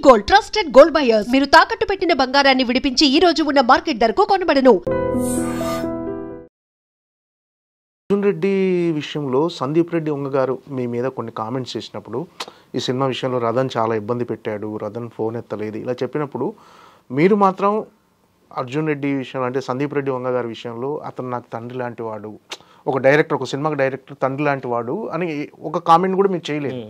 Gold trusted gold buyers. మీరు తాకట్టు పెట్టిన బంగారాన్ని విడిపించి ఈ రోజు ఉన్న మార్కెట్ ధరకు కొనబడను. అర్జున్ రెడ్డి విషయంలో సందీప్ రెడ్డి వంగ గారు మీ మీద కొన్ని కామెంట్స్ చేసినప్పుడు, ఈ సినిమా విషయంలో రథన్ చాలా ఇబ్బంది పెట్టాడు, రథన్ ఫోన్ ఎత్తలేదు, ఇలా చెప్పినప్పుడు మీరు మాత్రం అర్జున్ రెడ్డి విషయంలో అంటే సందీప్ రెడ్డి వంగ గారి విషయంలో అతను నాకు తండ్రి లాంటి వాడు, ఒక డైరెక్టర్, ఒక సినిమాకి డైరెక్టర్ తండ్రి లాంటి వాడు అని ఒక కామెంట్ కూడా మీరు చేయలేదు.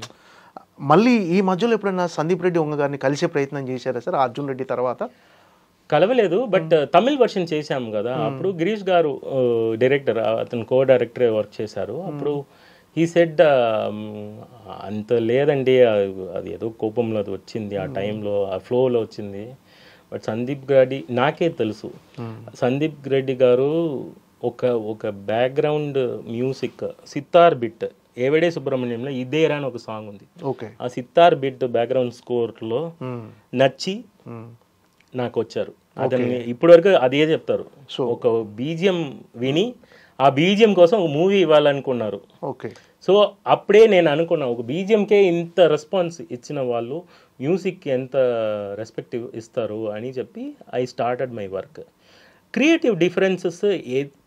మళ్ళీ ఈ మధ్యలో ఎప్పుడైనా సందీప్ రెడ్డి వంగ గారిని కలిసే ప్రయత్నం చేశారా సార్ అర్జున్ రెడ్డి తర్వాత? కలవలేదు, బట్ తమిళ్ వర్షన్ చేశాము కదా, అప్పుడు గిరీష్ గారు డైరెక్టర్, అతను కో డైరెక్టర్ వర్క్ చేశారు. అప్పుడు ఈ సెడ్ అంత లేదండి, అది ఏదో కోపంలో అది వచ్చింది, ఆ టైంలో ఆ ఫ్లోలో వచ్చింది. బట్ సందీప్ రెడ్డి నాకే తెలుసు, సందీప్ రెడ్డి గారు ఒక బ్యాక్గ్రౌండ్ మ్యూజిక్ సితార్ బిట్ ఏవడే సుబ్రహ్మణ్యంలో ఇదేరా అని ఒక సాంగ్ ఉంది. ఆ సితార్ బిట్ బ్యాక్గ్రౌండ్ స్కోర్లో నచ్చి నాకు వచ్చారు. అతన్ని ఇప్పటి వరకు అదే చెప్తారు, ఒక బీజిఎం విని ఆ బీజిఎం కోసం ఒక మూవీ ఇవ్వాలనుకున్నారు. సో అప్పుడే నేను అనుకున్నా, ఒక బీజిఎంకే ఇంత రెస్పాన్స్ ఇచ్చిన వాళ్ళు మ్యూజిక్కి ఎంత రెస్పెక్ట్ ఇస్తారు అని చెప్పి I started my work. Creative differences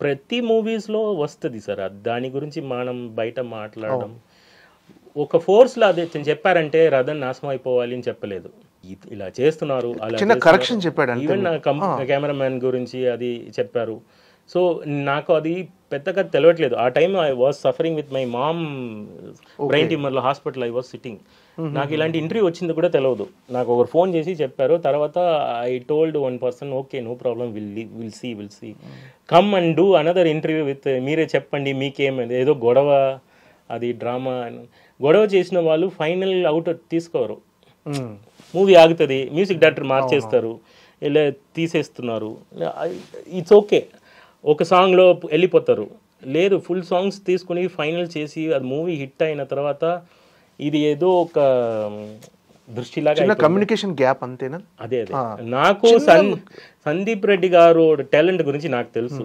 ప్రతి మూవీస్లో వస్తుంది సార్, దాని గురించి మనం బయట మాట్లాడడం. ఒక ఫోర్స్లో అది చెప్పారంటే రథన్ నాశనం అయిపోవాలి అని చెప్పలేదు, ఇలా చేస్తున్నారు అలా కరెక్షన్ చెప్పాడు. ఈవెన్ కెమెరామ్యాన్ గురించి అది చెప్పారు. సో నాకు అది పెద్దగా తెలియట్లేదు. ఆ time I was suffering with my mom, brain ట్యూమర్లో హాస్పిటల్ ఐ వాజ్ సిట్టింగ్. నాకు ఇలాంటి ఇంటర్వ్యూ వచ్చింది కూడా తెలియదు. నాకు ఒకరు ఫోన్ చేసి చెప్పారు. తర్వాత I told one person, okay no problem, will see come and do another interview with, మీరే చెప్పండి మీకేమైంది, ఏదో గొడవ, అది డ్రామా. గొడవ చేసిన వాళ్ళు ఫైనల్ అవుట్ తీసుకోరు, మూవీ ఆగుతుంది, మ్యూజిక్ డైరెక్టర్ మార్చేస్తారు, ఇలా తీసేస్తున్నారు, ఇట్స్ ఓకే, ఒక సాంగ్లో వెళ్ళిపోతారు. లేదు, ఫుల్ సాంగ్స్ తీసుకుని ఫైనల్ చేసి అది మూవీ హిట్ అయిన తర్వాత ఇది ఏదో ఒక దృష్టిలాగా కమ్యూనికేషన్ గ్యాప్ అంతేనా? అదే నాకు సందీప్ రెడ్డి గారు టాలెంట్ గురించి నాకు తెలుసు.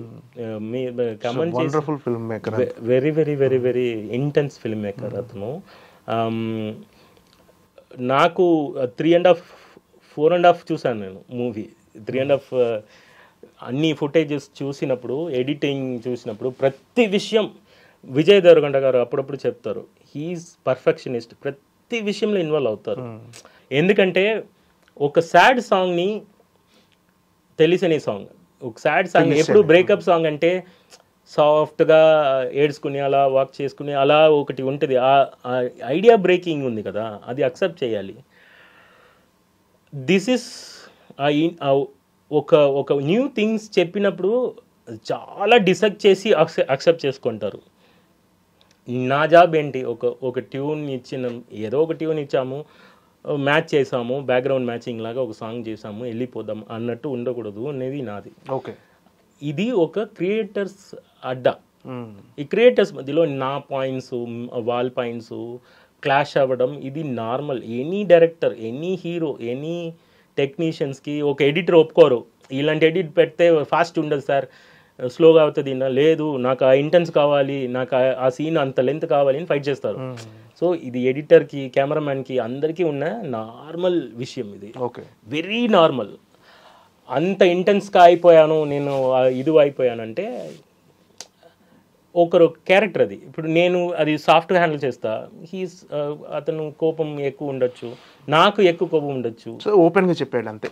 Very very very very intense film maker అతను. నాకు 4.5 చూసాను నేను మూవీ. 3.5 అన్ని ఫుటేజెస్ చూసినప్పుడు, ఎడిటింగ్ చూసినప్పుడు ప్రతి విషయం విజయ్ దేవరకొండ గారు అప్పుడప్పుడు చెప్తారు, హీఈస్ పర్ఫెక్షనిస్ట్, ప్రతి విషయంలో ఇన్వాల్వ్ అవుతారు. ఎందుకంటే ఒక సాడ్ సాంగ్ని, తెలిసని సాంగ్, ఒక సాడ్ సాంగ్ ఎప్పుడు బ్రేకప్ సాంగ్ అంటే సాఫ్ట్గా ఏడ్చుకుని అలా వాక్ చేసుకుని అలా ఒకటి ఉంటుంది, ఆ ఐడియా బ్రేకింగ్ ఉంది కదా, అది అక్సెప్ట్ చేయాలి. దిస్ ఇస్ ఒక న్యూ థింగ్స్ చెప్పినప్పుడు చాలా డిసెక్ట్ చేసి అక్సెప్ట్ చేసుకుంటారు. నా జాబ్ ఏంటి, ఒక ట్యూన్ ఏదో ఒక ట్యూన్ ఇచ్చాము, మ్యాచ్ చేసాము, బ్యాక్గ్రౌండ్ మ్యాచింగ్ లాగా ఒక సాంగ్ చేసాము, వెళ్ళిపోదాం అన్నట్టు ఉండకూడదు అనేది నాది. ఇది ఒక క్రియేటర్స్ అడ్డా. ఈ క్రియేటర్స్ మధ్యలో నా పాయింట్స్, వాళ్ళ పాయింట్స్ క్లాష్ అవ్వడం ఇది normal. Any director, any hero, any టెక్నీషియన్స్కి ఒక ఎడిటర్ ఒప్పుకోరు, ఇలాంటి ఎడిట్ పెడితే ఫాస్ట్ ఉండదు సార్, స్లోగా అవుతుంది, లేదు నాకు ఆ ఇంటెన్స్ కావాలి, నాకు ఆ సీన్ అంత లెంత్ కావాలి అని ఫైట్ చేస్తారు. సో ఇది ఎడిటర్కి, కెమెరామ్యాన్కి అందరికీ ఉన్న నార్మల్ విషయం ఇది, వెరీ నార్మల్. అంత ఇంటెన్స్గా అయిపోయాను నేను, ఇది అయిపోయానంటే ఒకరు క్యారెక్టర్ అది. ఇప్పుడు నేను అది సాఫ్ట్గా హ్యాండిల్ చేస్తా, అతను కోపం ఎక్కువ ఉండొచ్చు, నాకు ఎక్కువ కోపం ఉండొచ్చు. ఓపెన్గా చెప్పాడు, అంతే,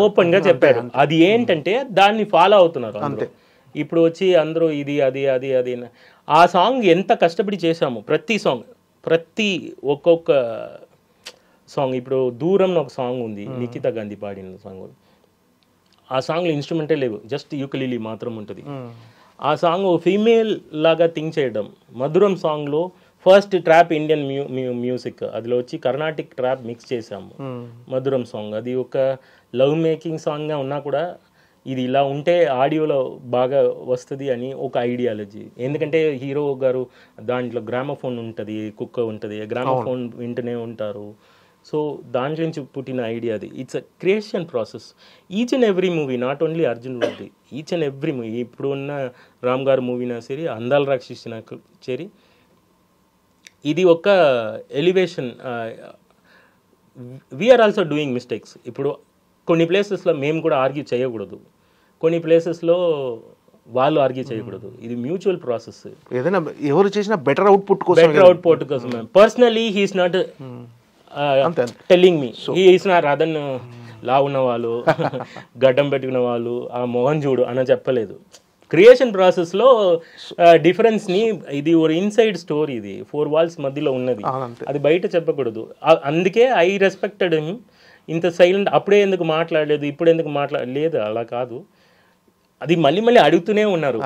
ఓపెన్గా చెప్పాడు. అది ఏంటంటే దాన్ని ఫాలో అవుతున్నారు అంతే. ఇప్పుడు వచ్చి అందరూ ఇది అది అది అది ఆ సాంగ్ ఎంత కష్టపడి చేసాము, ప్రతి సాంగ్, ప్రతి ఒక్కొక్క సాంగ్. ఇప్పుడు దూరం ఒక సాంగ్ ఉంది, నిఖితా గాంధీ పాడిన సాంగ్. ఆ సాంగ్లో ఇన్స్ట్రుమెంటే లేవు, జస్ట్ యూకలిలీ మాత్రం ఉంటుంది. ఆ సాంగ్ ఫీమేల్ లాగా థింక్ చేయడం. మధురం సాంగ్లో ఫస్ట్ ట్రాప్ ఇండియన్ మ్యూజిక్, అదిలో వచ్చి కర్ణాటిక్ ట్రాప్ మిక్స్ చేసాము మధురం సాంగ్. అది ఒక లవ్ మేకింగ్ సాంగ్గా ఉన్నా కూడా ఇది ఇలా ఉంటే ఆడియోలో బాగా వస్తుంది అని ఒక ఐడియాలజీ. ఎందుకంటే హీరో గారు దాంట్లో గ్రామోఫోన్ ఉంటుంది, కుక్క ఉంటుంది, గ్రామోఫోన్ వింటూనే ఉంటారు. సో దాంట్లో నుంచి పుట్టిన ఐడియా అది. It's a creation process. Each and every movie, not only Arjun Reddy, each and every movie, ఇప్పుడు ఉన్న రామ్ గారు మూవీనా సరే, అందాల రాక్షసినా సరే, ఇది ఒక elevation. We are also doing mistakes. ఇప్పుడు కొన్ని ప్లేసెస్లో మేము కూడా ఆర్గ్యూ చేయకూడదు, కొన్ని ప్లేసెస్లో వాళ్ళు ఆర్గ్యూ చేయకూడదు. ఇది మ్యూచువల్ ప్రాసెస్. ఏదైనా ఎవరు చేసిన బెటర్ అవుట్పుట్ కోసం personally he's not telling me he's not అదన్ లా ఉన్న వాళ్ళు గడ్డం పెట్టుకున్న వాళ్ళు ఆ మోహన్ చూడు అని చెప్పలేదు. క్రియేషన్ ప్రాసెస్లో డిఫరెన్స్ని, ఇది ఒక ఇన్సైడ్ స్టోరీ, ఇది 4 walls మధ్యలో ఉన్నది, అది బయట చెప్పకూడదు. అందుకే ఐ రెస్పెక్టెడ్ హిమ్. ఇంత సైలెంట్, అప్పుడే ఎందుకు మాట్లాడలేదు, ఇప్పుడు ఎందుకు మాట్లాడలేదు, అలా కాదు. అది మళ్ళీ మళ్ళీ అడుగుతూనే ఉన్నారు.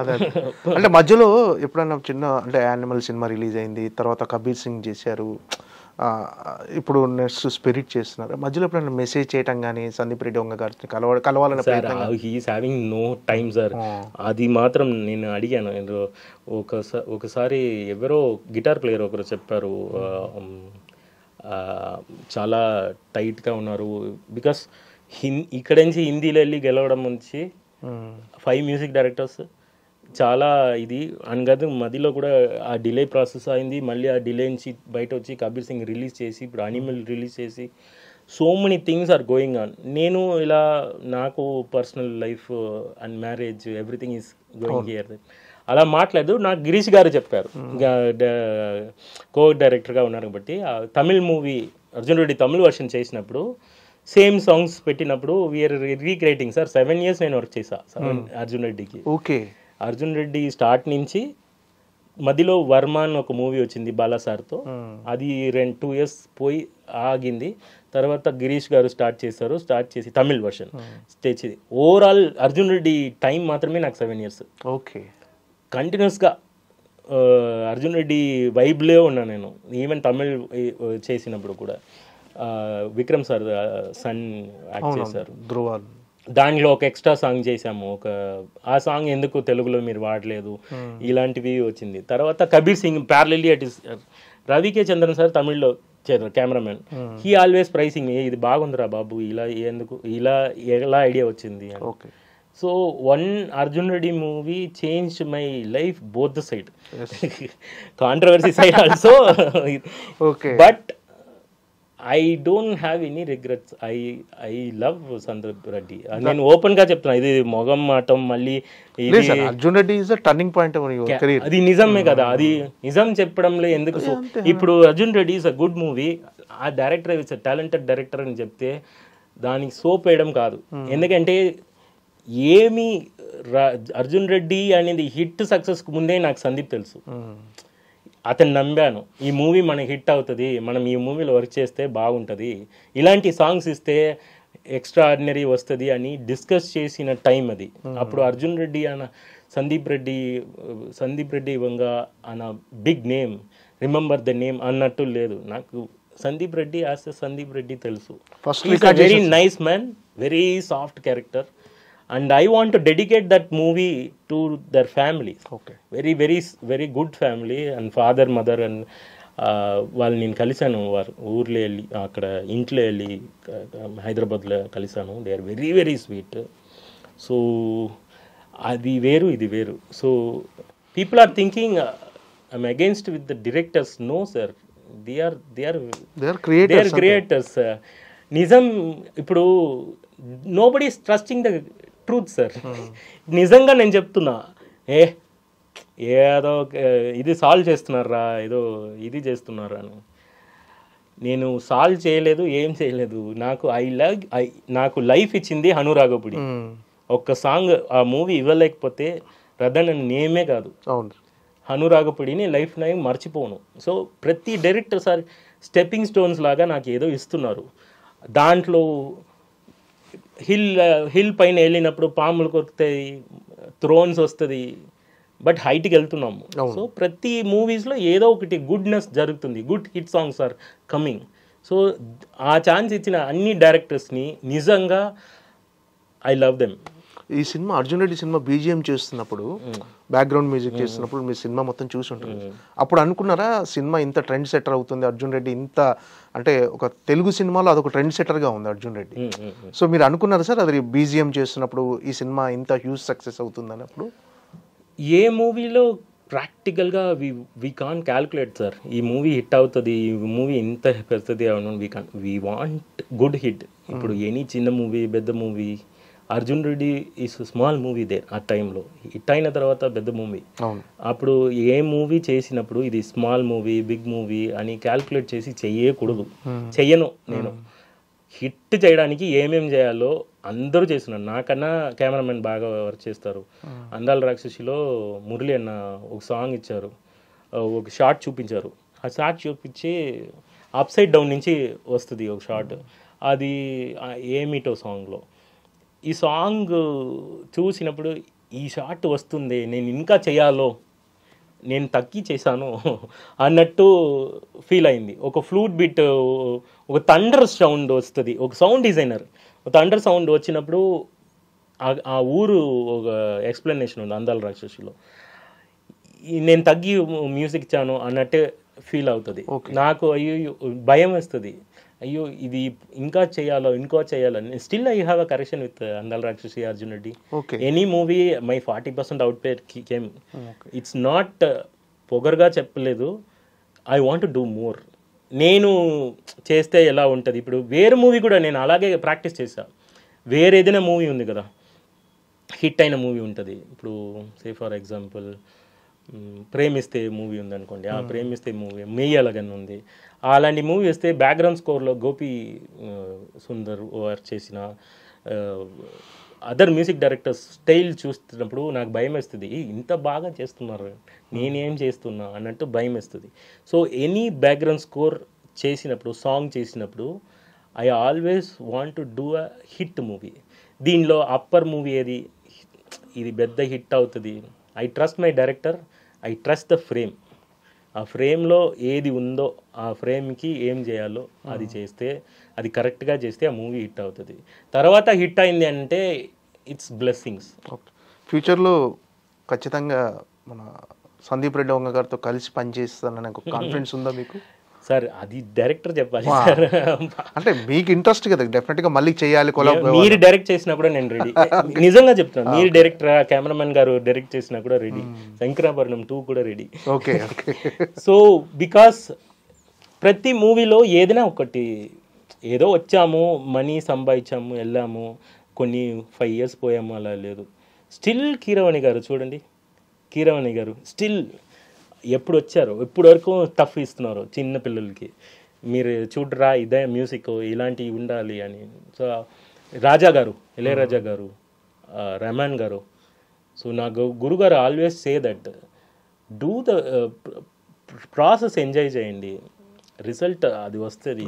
అంటే మధ్యలో ఎప్పుడైనా చిన్న అంటే యానిమల్ సినిమా రిలీజ్ అయింది, తర్వాత కబీర్ సింగ్ చేశారు, ఇప్పుడు నెక్స్ట్ స్పిరిట్ చేస్తున్నారు. మధ్యలో ఎప్పుడైనా మెసేజ్ చేయటం కానీ సందీప్ రెడ్డి వంగ గారిని కలవాలని he is having no time sir. అది మాత్రం నేను అడిగాను. ఒకసారి ఎవరో గిటార్ ప్లేయర్ ఒకరు చెప్పారు, చాలా టైట్గా ఉన్నారు. బికాస్ ఇక్కడ నుంచి హిందీలో వెళ్ళి గెలవడం నుంచి 5 మ్యూజిక్ డైరెక్టర్స్ చాలా ఇది అనగా మధ్యలో కూడా ఆ డిలే ప్రాసెస్ అయింది. మళ్ళీ ఆ డిలే నుంచి బయట వచ్చి కబీర్ సింగ్ రిలీజ్ చేసి ఇప్పుడు అనిమల్ రిలీజ్ చేసి so many things are going on. నేను ఇలా నాకు personal life and marriage everything is going here అలా మాట్లాడదు. నాకు గిరీష్ గారు చెప్పారు, కో డైరెక్టర్గా ఉన్నారు కాబట్టి. తమిళ్ మూవీ అర్జున్ రెడ్డి తమిళ్ వర్షన్ చేసినప్పుడు సేమ్ సాంగ్స్ పెట్టినప్పుడు వీఆర్ రీక్రియేటింగ్ సార్. 7 years నేను వర్క్ చేశా అర్జున్ రెడ్డికి. ఓకే. అర్జున్ రెడ్డి స్టార్ట్ నుంచి మధ్యలో వర్మ అని ఒక మూవీ వచ్చింది బాలా సార్తో, అది 2 years పోయి ఆగింది. తర్వాత గిరీష్ గారు స్టార్ట్ చేసి తమిళ్ వర్షన్ తెచ్చి ఓవరాల్ అర్జున్ రెడ్డి టైం మాత్రమే నాకు 7 years. ఓకే. కంటిన్యూస్గా అర్జున్ రెడ్డి వైబ్లే ఉన్నా నేను. ఈవెన్ తమిళ్ చేసినప్పుడు కూడా విక్రమ్ సార్ సన్ యాక్ట్ చేశారు, దానిలో ఒక ఎక్స్ట్రా సాంగ్ చేశాము. ఆ సాంగ్ ఎందుకు తెలుగులో మీరు వాడలేదు, ఇలాంటివి వచ్చింది. తర్వాత Kabir Singh parallelly at is రవికే Chandran sir తమిళ్లో చేశారు కెమెరామెన్. హీ ఆల్వేస్ ప్రైసింగ్ ఇది బాగుందిరా బాబు, ఇలా ఎలా ఐడియా వచ్చింది అని. So one Arjun Reddy movie change my life both the side, controversy side also. But I don't have any regrets. I love Sandeep Reddy. నేను ఓపెన్ గా చెప్తున్నా, ఇది మొగం మాటం మళ్ళీ Arjun Reddy is the turning point of your career. అది నిజమే కదా, అది నిజం చెప్పడంలో ఎందుకు. ఇప్పుడు Arjun Reddy is a good movie, ఆ director is a talented director అని చెప్తే దానికి సోప్ వేయడం కాదు. ఎందుకంటే ఏమి అర్జున్ రెడ్డి అనేది హిట్ సక్సెస్కి ముందే నాకు సందీప్ తెలుసు. అతను నమ్మాను, ఈ మూవీ మనకి హిట్ అవుతుంది, మనం ఈ మూవీలో వర్క్ చేస్తే బాగుంటుంది, ఇలాంటి సాంగ్స్ ఇస్తే ఎక్స్ట్రా ఆర్డినరీ వస్తుంది అని డిస్కస్ చేసిన టైం అది. అప్పుడు అర్జున్ రెడ్డి అన్న సందీప్ రెడ్డి వంగ అన్న big name, remember the name అన్నట్టు లేదు. నాకు సందీప్ రెడ్డి యాజ్ ఎ సందీప్ రెడ్డి తెలుసు. Very nice man, very soft character. And I want to dedicate that movie to their family. Okay. Very, very, very good family and father, mother and వాళ్ళు నేను కలిసాను వారు ఊర్లో వెళ్ళి, అక్కడ ఇంట్లో వెళ్ళి హైదరాబాద్లో కలిసాను. They are very very sweet. So అది వేరు ఇది వేరు. So people are thinking I'm against with the directors. No sir, they are creators. నిజం ఇప్పుడు nobody is trusting the truth sir. నిజంగా నేను చెప్తున్నా, ఏదో ఇది సాల్వ్ చేస్తున్నారా, ఏదో ఇది చేస్తున్నారా అని. నేను సాల్వ్ చేయలేదు, ఏం చేయలేదు. నాకు లైఫ్ ఇచ్చింది హనురాగపుడి. ఒక్క సాంగ్ ఆ మూవీ ఇవ్వలేకపోతే రదన్ నేమే కాదు, హనురాగపుడిని లైఫ్ టైం మర్చిపోను. సో ప్రతి డైరెక్టర్ సార్ స్టెప్పింగ్ స్టోన్స్ లాగా నాకు ఏదో ఇస్తున్నారు. దాంట్లో హిల్ పైన వెళ్ళినప్పుడు పాములు కొరుకుతాయి, థ్రోన్స్ వస్తుంది, బట్ హైట్కి వెళ్తున్నాము. సో ప్రతి మూవీస్లో ఏదో ఒకటి గుడ్నెస్ జరుగుతుంది, good hit songs are coming. So ఆ ఛాన్స్ ఇచ్చిన అన్ని డైరెక్టర్స్ని నిజంగా ఐ లవ్ దెమ్. ఈ సినిమా అర్జున్ రెడ్డి సినిమా బీజిఎం చేస్తున్నప్పుడు, బ్యాక్గ్రౌండ్ మ్యూజిక్ చేస్తున్నప్పుడు మీ సినిమా మొత్తం చూసి ఉంటుంది. అప్పుడు అనుకున్నారా సినిమా ఇంత ట్రెండ్ సెటర్ అవుతుంది, అర్జున్ రెడ్డి ఇంత అంటే ఒక తెలుగు సినిమాలో అదొక ట్రెండ్ సెటర్గా ఉంది అర్జున్ రెడ్డి. సో మీరు అనుకున్నారా సార్ అది బీజిఎం చేస్తున్నప్పుడు ఈ సినిమా ఇంత హ్యూజ్ సక్సెస్ అవుతుంది అన్నప్పుడు? ఏ మూవీలో ప్రాక్టికల్గా వీ కాన్ క్యాల్కులేట్ సార్. ఈ మూవీ హిట్ అవుతుంది, ఈ మూవీ ఇంత పెడుతుంది అవును, వీ వాంట్ గుడ్ హిట్. ఇప్పుడు ఎనీ చిన్న మూవీ పెద్ద movie, Arjun Reddy is small movie they ఆ టైంలో. హిట్ అయిన తర్వాత పెద్ద మూవీ. అప్పుడు ఏ మూవీ చేసినప్పుడు ఇది స్మాల్ మూవీ బిగ్ మూవీ అని క్యాల్కులేట్ చేసి చెయ్యకూడదు. చెయ్యను నేను. హిట్ చేయడానికి ఏమేం చేయాలో అందరూ చేస్తున్నారు. నాకన్నా కెమెరామెన్ బాగా వర్క్ చేస్తారు. అందాల రాక్షసిలో మురళి అన్న ఒక సాంగ్ ఇచ్చారు, ఒక షార్ట్ చూపించారు. ఆ షార్ట్ చూపించి అప్ సైడ్ డౌన్ నుంచి వస్తుంది ఒక షార్ట్. అది ఏమిటో సాంగ్లో. ఈ సాంగ్ చూసినప్పుడు ఈ షార్ట్ వస్తుంది, నేను ఇంకా చేయాలో, నేను తగ్గి చేశాను అన్నట్టు ఫీల్ అయింది. ఒక ఫ్లూట్ బిట్, ఒక థండర్ సౌండ్ వస్తుంది. ఒక సౌండ్ డిజైనర్ థండర్ సౌండ్ వచ్చినప్పుడు ఆ ఊరు ఒక ఎక్స్ప్లెనేషన్ ఉంది అందాల రాక్షసిలో. నేను తగ్గి మ్యూజిక్ ఇచ్చాను అన్నట్టే ఫీల్ అవుతుంది నాకు. అయ్యో భయం వేస్తుంది, అయ్యో ఇది ఇంకా చేయాలో ఇంకో చేయాలని. Still I have a correction with అందాల రాక్షసి, Arjun Reddy. Any movie my 40% out pair came. It's not పొగరుగా చెప్పలేదు. I want to do more. నేను చేస్తే ఎలా ఉంటుంది. ఇప్పుడు వేరే మూవీ కూడా నేను అలాగే ప్రాక్టీస్ చేశాను. వేరే ఏదైనా మూవీ ఉంది కదా, హిట్ అయిన మూవీ ఉంటుంది. ఇప్పుడు say for example Premisthe movie ఉందనుకోండి. ఆ ప్రేమిస్తే మూవీ మెయ్యలగన్ ఉంది. అలాంటి మూవీ వస్తే బ్యాక్గ్రౌండ్ స్కోర్లో గోపి సుందర్ వర్క్ చేసిన అదర్ మ్యూజిక్ డైరెక్టర్స్ స్టైల్ చూస్తున్నప్పుడు నాకు భయం వేస్తుంది. ఇంత బాగా చేస్తున్నారు, నేనేం చేస్తున్నా అన్నట్టు భయం వేస్తుంది. సో ఎనీ బ్యాక్గ్రౌండ్ స్కోర్ చేసినప్పుడు, సాంగ్ చేసినప్పుడు I always want to do a hit movie. దీనిలో అప్పర్ మూవీ ఏది, ఇది పెద్ద హిట్ అవుతుంది. I trust my director, I trust the frame. ఆ ఫ్రేమ్లో ఏది ఉందో ఆ ఫ్రేమ్కి ఏం చేయాలో అది చేస్తే, అది కరెక్ట్గా చేస్తే ఆ మూవీ హిట్ అవుతుంది. తర్వాత హిట్ అయింది అంటే ఇట్స్ బ్లెస్సింగ్స్. ఫ్యూచర్లో ఖచ్చితంగా మన సందీప్ రెడ్డి వంగ గారితో కలిసి పనిచేస్తానని ఒక కాన్ఫిడెన్స్ ఉందా మీకు? సార్ అది డైరెక్టర్ చెప్పాలి సార్. అంటే మీకు ఇంట్రెస్ట్ కదా డెఫినెట్గా మళ్ళీ చేయాలి. మీరు డైరెక్ట్ చేసినా కూడా నేను రెడీ. నిజంగా చెప్తున్నాను. మీరు డైరెక్టర్, కెమెరామెన్ గారు డైరెక్ట్ చేసినా కూడా రెడీ. శంకరాభరణం 2 కూడా రెడీ. ఓకే. సో బికాస్ ప్రతి మూవీలో ఏదైనా ఒకటి, ఏదో వచ్చాము, మనీ సంపాదించాము, వెళ్ళాము, కొన్ని 5 years పోయాము, అలా లేదు. స్టిల్ కీరవాణి గారు చూడండి, కీరవాణి గారు స్టిల్ ఎప్పుడు వచ్చారు, ఇప్పటి వరకు టఫ్ ఇస్తున్నారు చిన్న పిల్లలకి. మీరు చూడరా ఇదే మ్యూజిక్, ఇలాంటివి ఉండాలి అని. సో రాజా గారు, ఇళయరాజా గారు, రెహమాన్ గారు. సో నా గురుగారు always say that do the process, enjoy చేయండి, రిజల్ట్ అది వస్తుంది.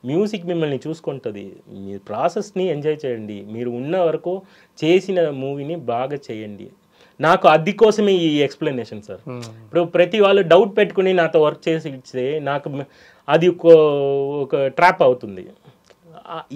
మ్యూజిక్ మిమ్మల్ని చూసుకుంటుంది. మీ ప్రాసెస్ని ఎంజాయ్ చేయండి. మీరు ఉన్న వరకు చేసిన మూవీని బాగా చేయండి. నాకు అది కోసమే ఈ ఎక్స్ప్లెనేషన్ సార్. ఇప్పుడు ప్రతి వాళ్ళు డౌట్ పెట్టుకుని నాతో వర్క్ చేసి ఇస్తే నాకు అది ఒక ట్రాప్ అవుతుంది.